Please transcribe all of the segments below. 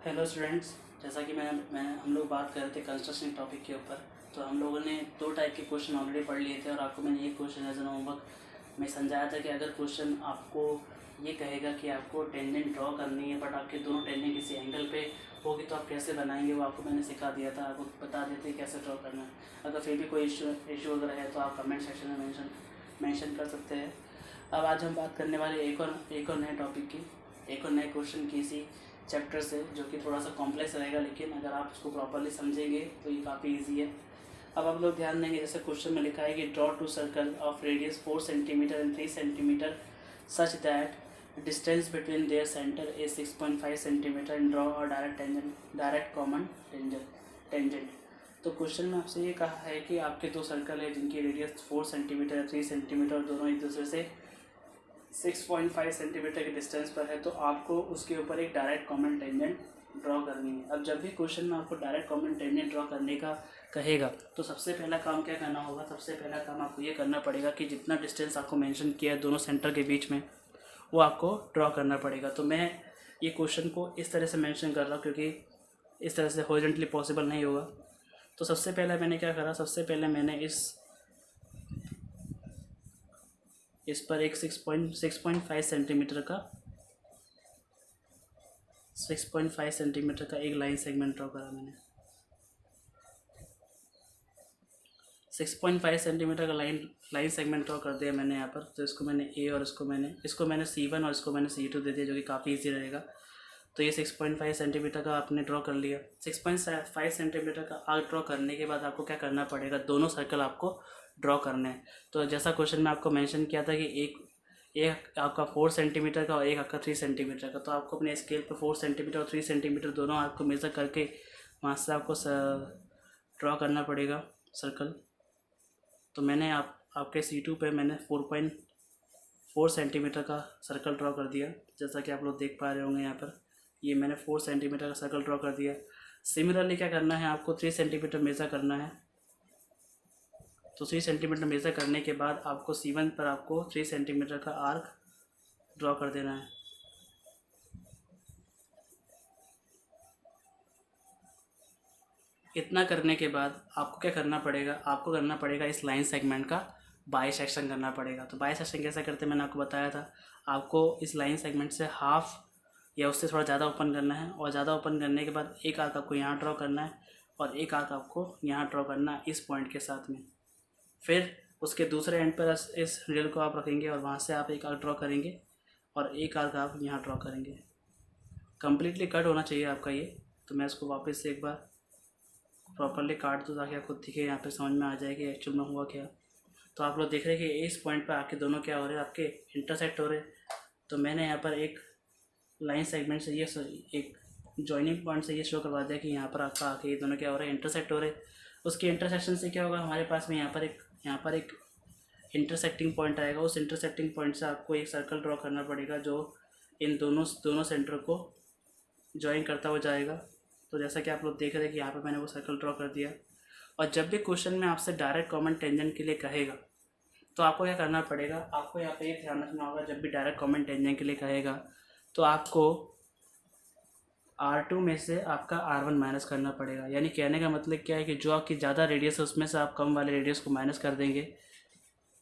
Hello students. जैसा कि हम लोग बात कर रहे थे कंस्ट्रक्शन टॉपिक के ऊपर। तो हम लोगों ने दो टाइप के क्वेश्चन ऑलरेडी पढ़ लिए थे और आपको मैंने एक क्वेश्चन एज एन होमवर्क में समझाया था कि अगर क्वेश्चन आपको ये कहेगा कि आपको टेंजेंट ड्रॉ करनी है बट आपके दोनों टेंजेंट किसी एंगल पे होगी तो आप कैसे बनाएंगे, वो आपको मैंने सिखा दिया था। आपको बता देते हैं कैसे ड्रॉ करना है। अगर फिर भी कोई इशू अगर है तो आप कमेंट सेक्शन में मेंशन कर सकते हैं। अब आज हम बात करने वाले एक और नए टॉपिक की, एक और नए क्वेश्चन की इसी चैप्टर से, जो कि थोड़ा सा कॉम्प्लेक्स रहेगा, लेकिन अगर आप उसको प्रॉपरली समझेंगे तो ये काफ़ी इजी है। अब आप लोग ध्यान देंगे, जैसे क्वेश्चन में लिखा है कि draw two circle of radius 4 centimetre and 3 centimetre such that distance between their centre is 6.5 centimetre and draw और डायरेक्ट कॉमन टेंजेंट। तो क्वेश्चन में आपसे ये कहा है कि आपके दो सर्कल है जिनकी रेडियस 4 सेंटीमीटर या 3 सेंटीमीटर और दोनों एक दूसरे से 6.5 सेंटीमीटर के डिस्टेंस पर है, तो आपको उसके ऊपर एक डायरेक्ट कॉमन टेंजेंट ड्रॉ करनी है। अब जब भी क्वेश्चन में आपको डायरेक्ट कॉमन टेंजेंट ड्रॉ करने का कहेगा तो सबसे पहला काम क्या करना होगा, सबसे पहला काम आपको ये करना पड़ेगा कि जितना डिस्टेंस आपको मेंशन किया है दोनों सेंटर के बीच में वो आपको ड्रॉ करना पड़ेगा। तो मैं ये क्वेश्चन को इस तरह से मेंशन कर रहा हूँ क्योंकि इस तरह से हॉरिजॉन्टली पॉसिबल नहीं होगा। तो सबसे पहले मैंने क्या करा, सबसे पहले मैंने इस पर एक 6.5 सेंटीमीटर का 6.5 सेंटीमीटर का एक लाइन सेगमेंट ड्रॉ करा मैंने। 6.5 सेंटीमीटर का लाइन सेगमेंट ड्रॉ कर दिया मैंने यहाँ पर। तो इसको मैंने ए और इसको मैंने C1 और इसको मैंने C2 दे दिया, जो कि काफ़ी इजी रहेगा। तो ये 6.5 सेंटीमीटर का आपने ड्रॉ कर लिया। 6.5 सेंटीमीटर का आर्क ड्रॉ करने के बाद आपको क्या करना पड़ेगा, दोनों सर्कल आपको ड्रॉ करने हैं। तो जैसा क्वेश्चन में आपको मेंशन किया था कि एक आपका 4 सेंटीमीटर का और एक आपका 3 सेंटीमीटर का, तो आपको अपने स्केल पर 4 सेंटीमीटर और 3 सेंटीमीटर दोनों आपको मेज़र करके वहाँ से आपको ड्रॉ करना पड़ेगा सर्कल। तो मैंने आपके C2 पे मैंने 4.4 सेंटीमीटर का सर्कल ड्रॉ कर दिया, जैसा कि आप लोग देख पा रहे होंगे यहाँ पर। ये मैंने 4 सेंटीमीटर का सर्कल ड्रॉ कर दिया। सिमिलरली क्या करना है, आपको 3 सेंटीमीटर मेज़र करना है। तो 3 सेंटीमीटर मेज़र करने के बाद आपको C1 पर आपको 3 सेंटीमीटर का आर्क ड्रॉ कर देना है। इतना करने के बाद आपको क्या करना पड़ेगा, आपको करना पड़ेगा इस लाइन सेगमेंट का बाई सेक्शन करना पड़ेगा। तो बाई सेक्शन कैसे करते हैं मैंने आपको बताया था। आपको इस लाइन सेगमेंट से हाफ या उससे थोड़ा ज़्यादा ओपन करना है, और ज़्यादा ओपन करने के बाद एक आर्क आपको यहाँ ड्रॉ करना है और एक आर्क आपको यहाँ ड्रॉ करना है इस पॉइंट के साथ में। फिर उसके दूसरे एंड पर इस रील को आप रखेंगे और वहाँ से आप एक आर्क ड्रॉ करेंगे और एक आर्क आप यहाँ ड्रॉ करेंगे। कम्प्लीटली कट होना चाहिए आपका ये। तो मैं इसको वापस से एक बार प्रॉपरली काट दूँ ताकि आपको दिखे, यहाँ पे समझ में आ जाए कि एक्चुअल में हुआ क्या। तो आप लोग देख रहे हैं कि इस पॉइंट पर आपके दोनों क्या हो रहे हैं, आपके इंटरसेक्ट हो रहे हैं। तो मैंने यहाँ पर एक लाइन सेगमेंट से ये एक जॉइनिंग पॉइंट से ये शो करवा दिया कि यहाँ पर आपका आके ये दोनों क्या हो रहे हैं, इंटरसेक्ट हो रहे हैं। उसके इंटरसेक्शन से क्या होगा, हमारे पास में यहाँ पर एक इंटरसेक्टिंग पॉइंट आएगा। उस इंटरसेक्टिंग पॉइंट से आपको एक सर्कल ड्रॉ करना पड़ेगा जो इन दोनों सेंटर को ज्वाइन करता हुआ जाएगा। तो जैसा कि आप लोग देख रहे हैं कि यहाँ पर मैंने वो सर्कल ड्रॉ कर दिया। और जब भी क्वेश्चन में आपसे डायरेक्ट कॉमन टेंजेंट के लिए कहेगा तो आपको क्या करना पड़ेगा, आपको यहाँ पे एक ध्यान रखना होगा। जब भी डायरेक्ट कॉमन टेंजेंट के लिए कहेगा तो आपको R2 में से आपका R1 माइनस करना पड़ेगा। यानी कहने का मतलब क्या है कि जो आपकी ज़्यादा रेडियस है उसमें से आप कम वाले रेडियस को माइनस कर देंगे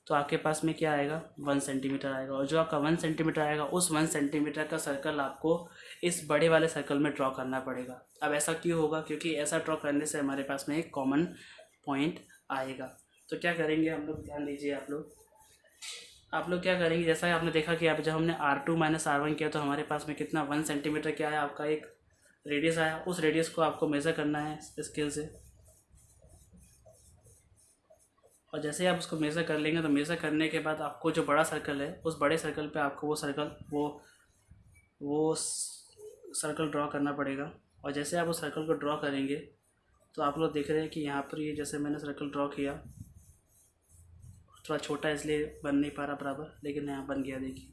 तो आपके पास में क्या आएगा, 1 सेंटीमीटर आएगा। और जो आपका 1 सेंटीमीटर आएगा उस 1 सेंटीमीटर का सर्कल आपको इस बड़े वाले सर्कल में ड्रॉ करना पड़ेगा। अब ऐसा क्यों होगा, क्योंकि ऐसा ड्रॉ करने से हमारे पास में एक कॉमन पॉइंट आएगा। तो क्या करेंगे हम लोग, ध्यान दीजिए आप लोग क्या करेंगे, जैसा कि आपने देखा कि अब जब हमने R2 माइनस R1 किया तो हमारे पास में कितना 1 सेंटीमीटर क्या है, आपका एक रेडियस आया। उस रेडियस को आपको मेज़र करना है स्केल से। और जैसे ही आप उसको मेज़र कर लेंगे तो मेज़र करने के बाद आपको जो बड़ा सर्कल है उस बड़े सर्कल पे आपको वो सर्कल ड्रॉ करना पड़ेगा। और जैसे आप उस सर्कल को ड्रॉ करेंगे तो आप लोग देख रहे हैं कि यहाँ पर ये जैसे मैंने सर्कल ड्रॉ किया, थोड़ा छोटा इसलिए बन नहीं पा रहा बराबर, लेकिन यहाँ बन गया। देखिए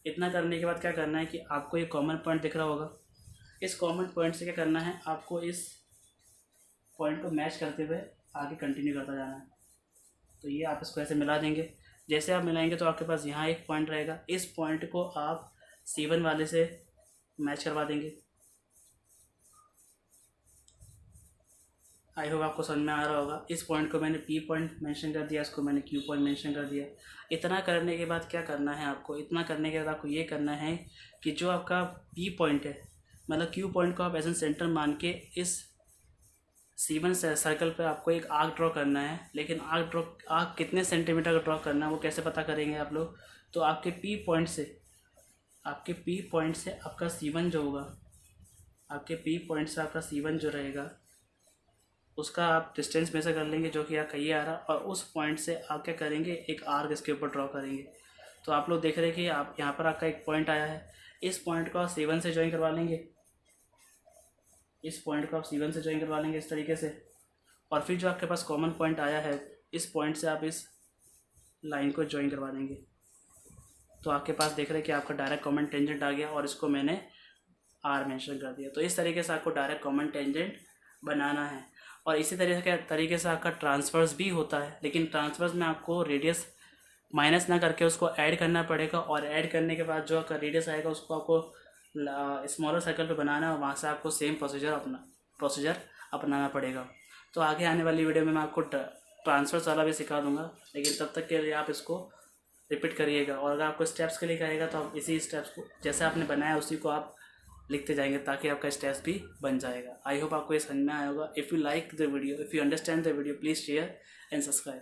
इतना करने के बाद क्या करना है कि आपको एक कॉमन पॉइंट दिख रहा होगा। इस कॉमन पॉइंट से क्या करना है, आपको इस पॉइंट को मैच करते हुए आगे कंटिन्यू करता जाना है। तो ये आप इसको ऐसे मिला देंगे। जैसे आप मिलाएंगे तो आपके पास यहाँ एक पॉइंट रहेगा। इस पॉइंट को आप C1 वाले से मैच करवा देंगे। आई होप आपको समझ में आ रहा होगा। इस पॉइंट को मैंने पी पॉइंट मेंशन कर दिया, इसको मैंने क्यू पॉइंट मेंशन कर दिया। इतना करने के बाद क्या करना है आपको, इतना करने के बाद आपको ये करना है कि जो आपका पी पॉइंट है, मतलब क्यू पॉइंट को आप एज एन सेंटर मान के इस C1 सर्कल पे आपको एक आर्क ड्रॉ करना है। लेकिन आर्क कितने सेंटीमीटर का ड्रॉ करना है वो कैसे पता करेंगे आप लोग? तो आपके पी पॉइंट से आपका C1 जो होगा, आपके पी पॉइंट से आपका C1 जो रहेगा उसका आप डिस्टेंस मेजर कर लेंगे, जो कि आपका ये आ रहा, और उस पॉइंट से आप क्या करेंगे, एक आर्क इसके ऊपर ड्रॉ करेंगे। तो आप लोग देख रहे हैं कि आप यहाँ पर आपका एक पॉइंट आया है, इस पॉइंट को आप C1 से ज्वाइन करवा लेंगे, इस तरीके से। और फिर जो आपके पास कॉमन पॉइंट आया है, इस पॉइंट से आप इस लाइन को ज्वाइन करवा देंगे। तो आपके पास देख रहे हैं कि आपका डायरेक्ट कॉमन टेंजेंट आ गया, और इसको मैंने R मेंशन कर दिया। तो इस तरीके से आपको डायरेक्ट कॉमन टेंजेंट बनाना है। और इसी तरीके से आपका ट्रांसवर्स भी होता है, लेकिन ट्रांसवर्स में आपको रेडियस माइनस ना करके उसको ऐड करना पड़ेगा, और ऐड करने के बाद जो आपका रेडियस आएगा उसको आपको स्मॉलर सर्कल पे बनाना है, और वहाँ से आपको सेम प्रोसीजर अपनाना पड़ेगा। तो आगे आने वाली वीडियो में मैं आपको ट्रांसवर्स वाला भी सिखा दूँगा, लेकिन तब तक के लिए आप इसको रिपीट करिएगा। और अगर आपको स्टेप्स के लिए कहेगा तो आप इसी स्टेप्स को जैसे आपने बनाया उसी को आप लिखते जाएंगे, ताकि आपका स्टेप्स भी बन जाएगा। आई होप आपको ये समझ में आया होगा। If you like the video, if you understand the video, please share and subscribe.